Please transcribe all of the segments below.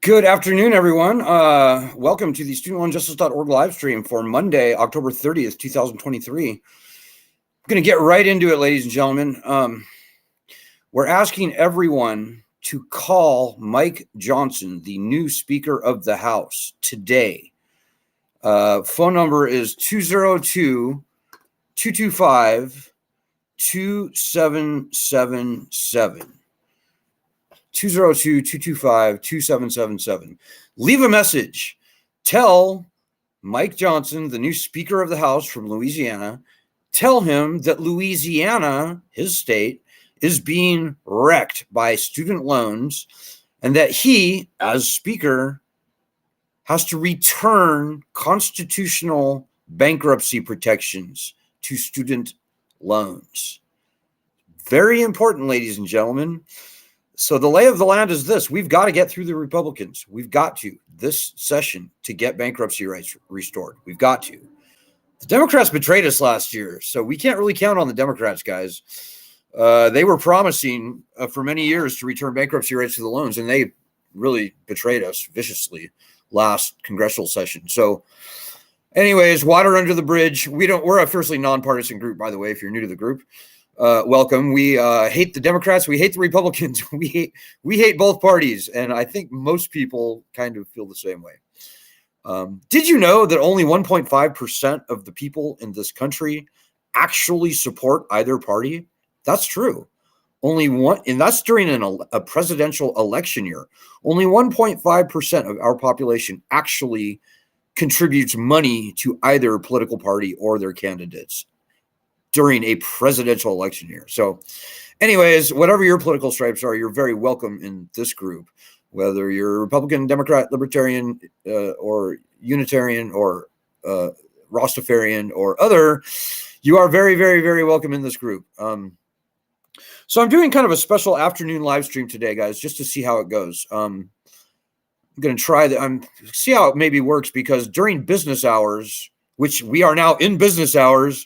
Good afternoon, everyone. Welcome to the StudentLoanJustice.org live stream for Monday, October 30th, 2023. I'm going to get right into it, ladies and gentlemen. We're asking everyone to call Mike Johnson, the new Speaker of the House, today. Phone number is 202-225-2777. 202-225-2777. Leave a message. Tell Mike Johnson, the new Speaker of the House from Louisiana, tell him that Louisiana, his state, is being wrecked by student loans and that he, as Speaker, has to return constitutional bankruptcy protections to student loans. Very important, ladies and gentlemen. So the lay of the land is this. We've got to get through the Republicans. We've got to, this session, to get bankruptcy rights restored. We've got to. The Democrats betrayed us last year, so we can't really count on the Democrats, guys. They were promising for many years to return bankruptcy rights to the loans, and they really betrayed us viciously last congressional session. So anyways, water under the bridge. We're a fiercely nonpartisan group, by the way, if you're new to the group. Welcome. We hate the Democrats. We hate the Republicans. We hate both parties. And I think most people kind of feel the same way. Did you know that only 1.5% of the people in this country actually support either party? That's true. Only one, and that's during a presidential election year. Only 1.5% of our population actually contributes money to either political party or their candidates during a presidential election year. So anyways, whatever your political stripes are, you're very welcome in this group, whether you're Republican, Democrat, Libertarian, or Unitarian, or Rastafarian, or other, you are very, very, very welcome in this group. So I'm doing kind of a special afternoon live stream today, guys, just to see how it goes. I'm going to try that. See how it maybe works, because during business hours, which we are now in business hours,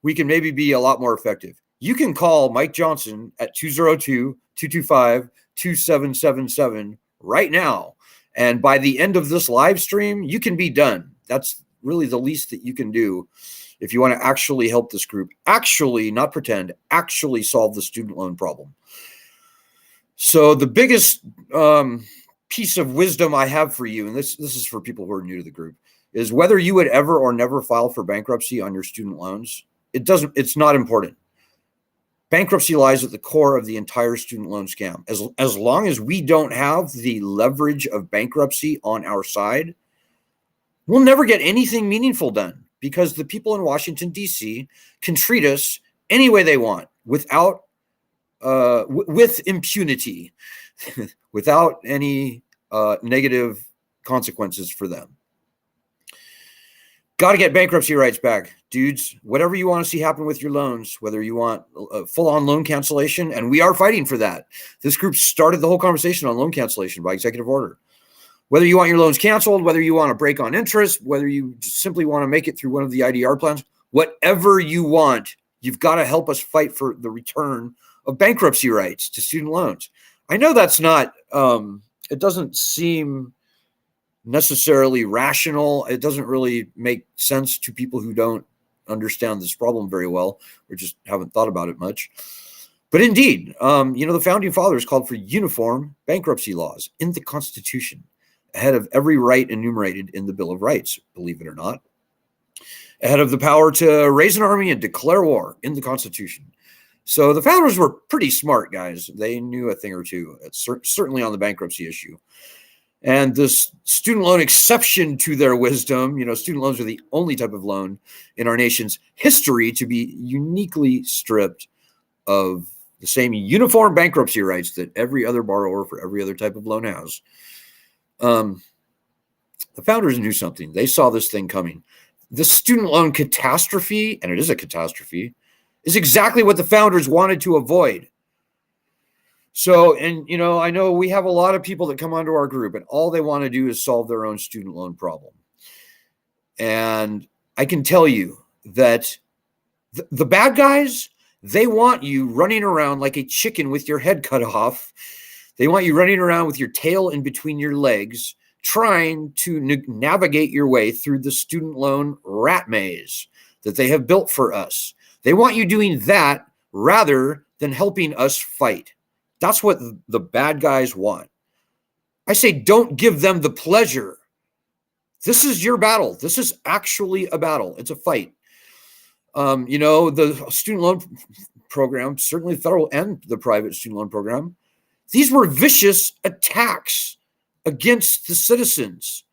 we can maybe be a lot more effective. You can call Mike Johnson at 202-225-2777 right now. And by the end of this live stream, you can be done. That's really the least that you can do if you want to actually help this group. Actually, not pretend, actually solve the student loan problem. So the biggest piece of wisdom I have for you, and this is for people who are new to the group, is whether you would ever or never file for bankruptcy on your student loans, it's not important. Bankruptcy lies at the core of the entire student loan scam. As long as we don't have the leverage of bankruptcy on our side, we'll never get anything meaningful done, because the people in Washington, D.C. can treat us any way they want without with impunity, without any negative consequences for them. Got to get bankruptcy rights back, dudes. Whatever you want to see happen with your loans, whether you want a full-on loan cancellation, and we are fighting for that. This group started the whole conversation on loan cancellation by executive order. Whether you want your loans canceled, whether you want a break on interest, whether you just simply want to make it through one of the IDR plans, whatever you want, you've got to help us fight for the return of bankruptcy rights to student loans. I know that's not, it doesn't seem necessarily rational. It doesn't really make sense to people who don't understand this problem very well, or just haven't thought about it much. But indeed, the founding fathers called for uniform bankruptcy laws in the Constitution, ahead of every right enumerated in the Bill of Rights, believe it or not, ahead of the power to raise an army and declare war in the Constitution. So the founders were pretty smart, guys. They knew a thing or two, certainly on the bankruptcy issue. And this student loan exception to their wisdom, student loans are the only type of loan in our nation's history to be uniquely stripped of the same uniform bankruptcy rights that every other borrower for every other type of loan has. The founders knew something. They saw this thing coming. The student loan catastrophe, and it is a catastrophe, is exactly what the founders wanted to avoid. So, I know we have a lot of people that come onto our group, and all they want to do is solve their own student loan problem. And I can tell you that the bad guys, they want you running around like a chicken with your head cut off. They want you running around with your tail in between your legs, trying to navigate your way through the student loan rat maze that they have built for us. They want you doing that rather than helping us fight. That's what the bad guys want. I say, don't give them the pleasure. This is your battle. This is actually a battle. It's a fight. The student loan program, certainly the federal and the private student loan program, these were vicious attacks against the citizens.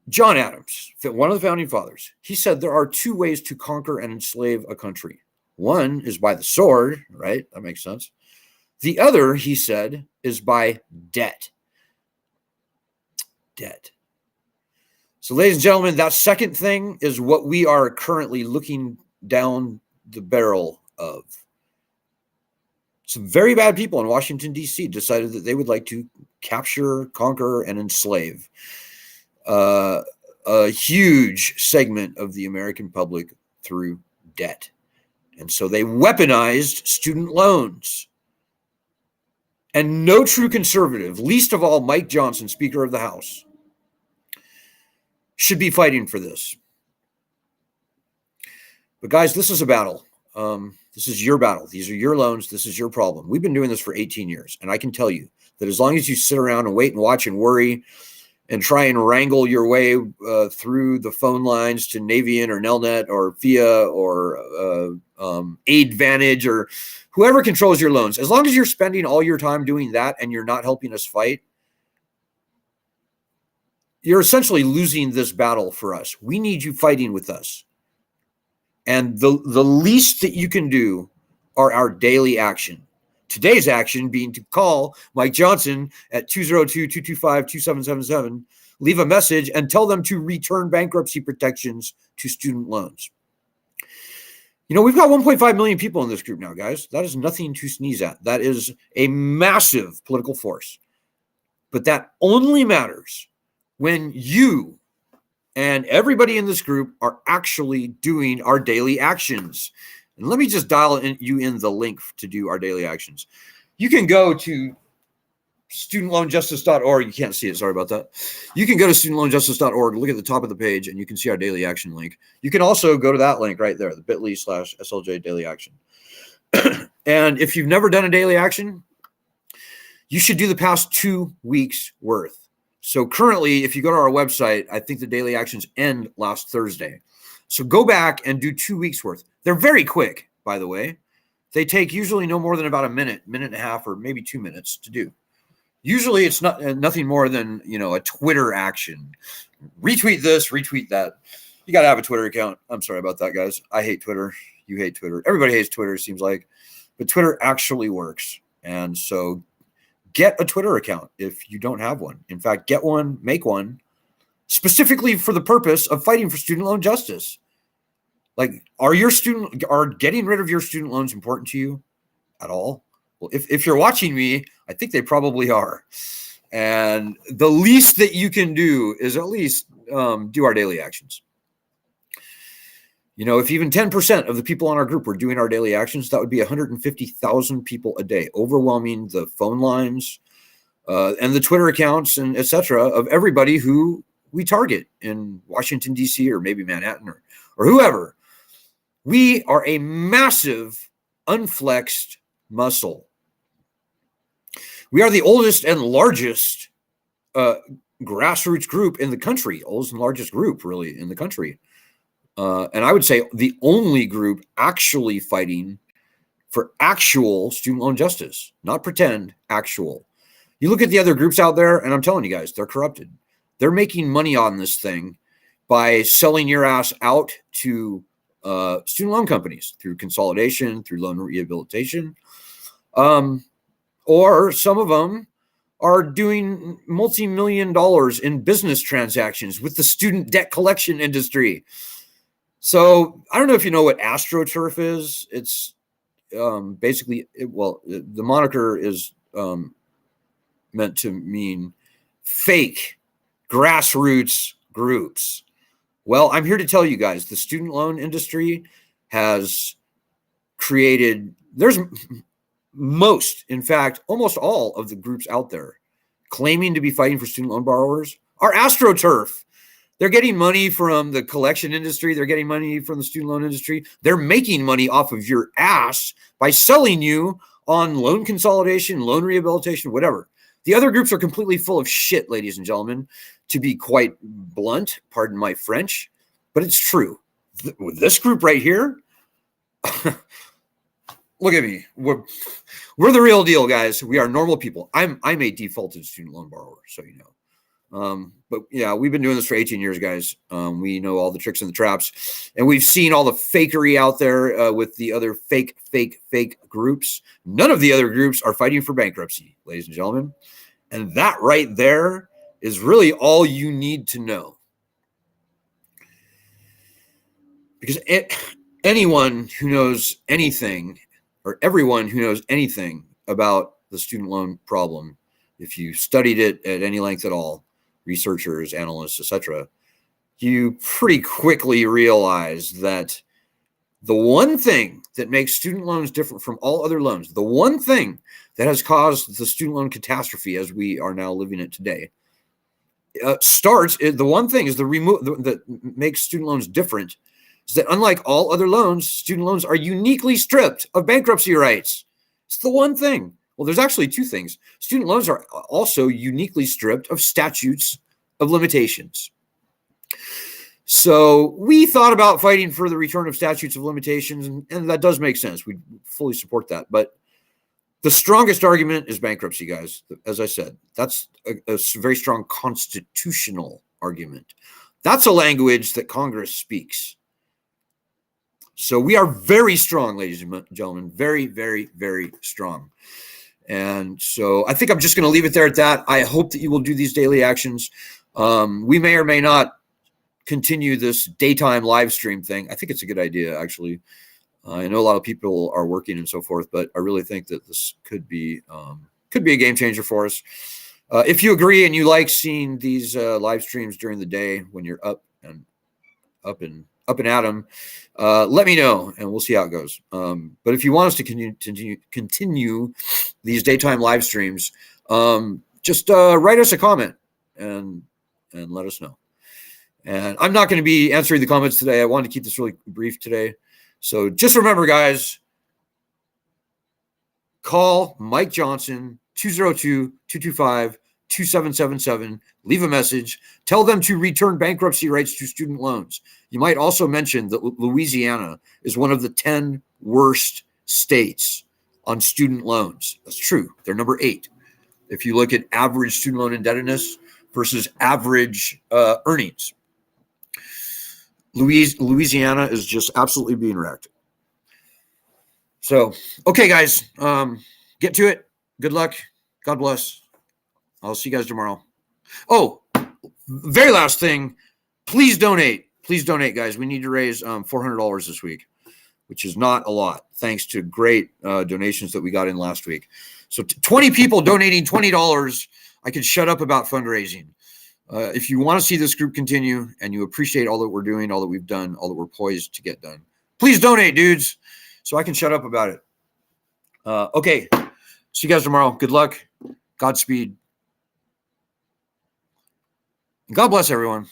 John Adams, one of the founding fathers, he said there are two ways to conquer and enslave a country. One is by the sword, right? That makes sense. The other, he said, is by debt. Debt. So, ladies and gentlemen, that second thing is what we are currently looking down the barrel of. Some very bad people in Washington, D.C. decided that they would like to capture, conquer, and enslave a huge segment of the American public through debt. And so they weaponized student loans. And no true conservative, least of all Mike Johnson, Speaker of the House, should be fighting for this. But guys, this is a battle. This is your battle. These are your loans. This is your problem. We've been doing this for 18 years. And I can tell you that as long as you sit around and wait and watch and worry and try and wrangle your way through the phone lines to Navient or Nelnet or FIA or AidVantage or whoever controls your loans, as long as you're spending all your time doing that and you're not helping us fight, you're essentially losing this battle for us. We need you fighting with us. And the least that you can do are our daily action. Today's action being to call Mike Johnson at 202-225-2777, leave a message, and tell them to return bankruptcy protections to student loans. We've got 1.5 million people in this group now, guys. That is nothing to sneeze at. That is a massive political force. But that only matters when you and everybody in this group are actually doing our daily actions. And let me just dial you in the link to do our daily actions. You can go to studentloanjustice.org. You can't see it. Sorry about that. You can go to studentloanjustice.org, look at the top of the page, and you can see our daily action link. You can also go to that link right there, the bit.ly/SLJ daily action. And if you've never done a daily action, you should do the past 2 weeks worth. So currently, if you go to our website, I think the daily actions end last Thursday. So go back and do 2 weeks worth. They're very quick, by the way. They take usually no more than about a minute and a half, or maybe 2 minutes to do. Usually it's nothing more than, a Twitter action. Retweet this, retweet that. You got to have a Twitter account. I'm sorry about that, guys. I hate Twitter. You hate Twitter. Everybody hates Twitter, it seems like. But Twitter actually works. And so get a Twitter account if you don't have one. In fact, get one, make one, specifically for the purpose of fighting for student loan justice. Like, are getting rid of your student loans important to you at all? Well, if you're watching me, I think they probably are. And the least that you can do is at least do our daily actions. If even 10% of the people on our group were doing our daily actions, that would be 150,000 people a day, overwhelming the phone lines and the Twitter accounts and et cetera of everybody who we target in Washington, D.C. or maybe Manhattan or whoever. We are a massive unflexed muscle. We are the oldest and largest grassroots group in the country, oldest and largest group really in the country. And I would say the only group actually fighting for actual student loan justice, not pretend, actual. You look at the other groups out there, and I'm telling you guys, they're corrupted. They're making money on this thing by selling your ass out to student loan companies through consolidation, through loan rehabilitation. Or some of them are doing multi-million dollars in business transactions with the student debt collection industry. So I don't know if you know what AstroTurf is. It's basically, the moniker is meant to mean fake grassroots groups. Well, I'm here to tell you guys, the student loan industry has created, there's most, in fact, almost all of the groups out there claiming to be fighting for student loan borrowers are AstroTurf. They're getting money from the collection industry. They're getting money from the student loan industry. They're making money off of your ass by selling you on loan consolidation, loan rehabilitation, whatever. The other groups are completely full of shit, ladies and gentlemen, to be quite blunt, pardon my French, but it's true. With this group right here, look at me. We're the real deal, guys. We are normal people. I'm a defaulted student loan borrower, so you know. But yeah, we've been doing this for 18 years, guys. We know all the tricks and the traps, and we've seen all the fakery out there with the other fake groups. None of the other groups are fighting for bankruptcy, ladies and gentlemen. And that right there is really all you need to know. Because anyone who knows anything, or everyone who knows anything about the student loan problem, if you studied it at any length at all, researchers, analysts, etc., you pretty quickly realize that the one thing that makes student loans different from all other loans, the one thing that has caused the student loan catastrophe as we are now living it today, the one thing is that makes student loans different is that unlike all other loans, student loans are uniquely stripped of bankruptcy rights. It's the one thing. Well, there's actually two things. Student loans are also uniquely stripped of statutes of limitations. So we thought about fighting for the return of statutes of limitations, and that does make sense. We fully support that. But the strongest argument is bankruptcy, guys. As I said, that's a very strong constitutional argument. That's a language that Congress speaks. So we are very strong, ladies and gentlemen, very, very, very strong. And so I think I'm just going to leave it there at that. I hope that you will do these daily actions. We may or may not continue this daytime live stream thing. I think it's a good idea, actually. I know a lot of people are working and so forth, but I really think that this could be a game changer for us. If you agree and you like seeing these live streams during the day when you're up and at 'em, let me know and we'll see how it goes. But if you want us to continue these daytime live streams, just write us a comment and let us know. And I'm not going to be answering the comments today. I wanted to keep this really brief today. So just remember, guys, call Mike Johnson, 202-225-2777. Leave a message. Tell them to return bankruptcy rights to student loans. You might also mention that Louisiana is one of the 10 worst states on student loans. That's true. They're number 8. If you look at average student loan indebtedness versus average earnings, Louisiana is just absolutely being wrecked. So, okay, guys, get to it. Good luck. God bless. I'll see you guys tomorrow. Oh, very last thing. Please donate. Please donate, guys. We need to raise $400 this week, which is not a lot, thanks to great donations that we got in last week. So 20 people donating $20. I could shut up about fundraising. If you want to see this group continue and you appreciate all that we're doing, all that we've done, all that we're poised to get done, please donate, dudes, so I can shut up about it. Okay. See you guys tomorrow. Good luck. Godspeed. God bless everyone.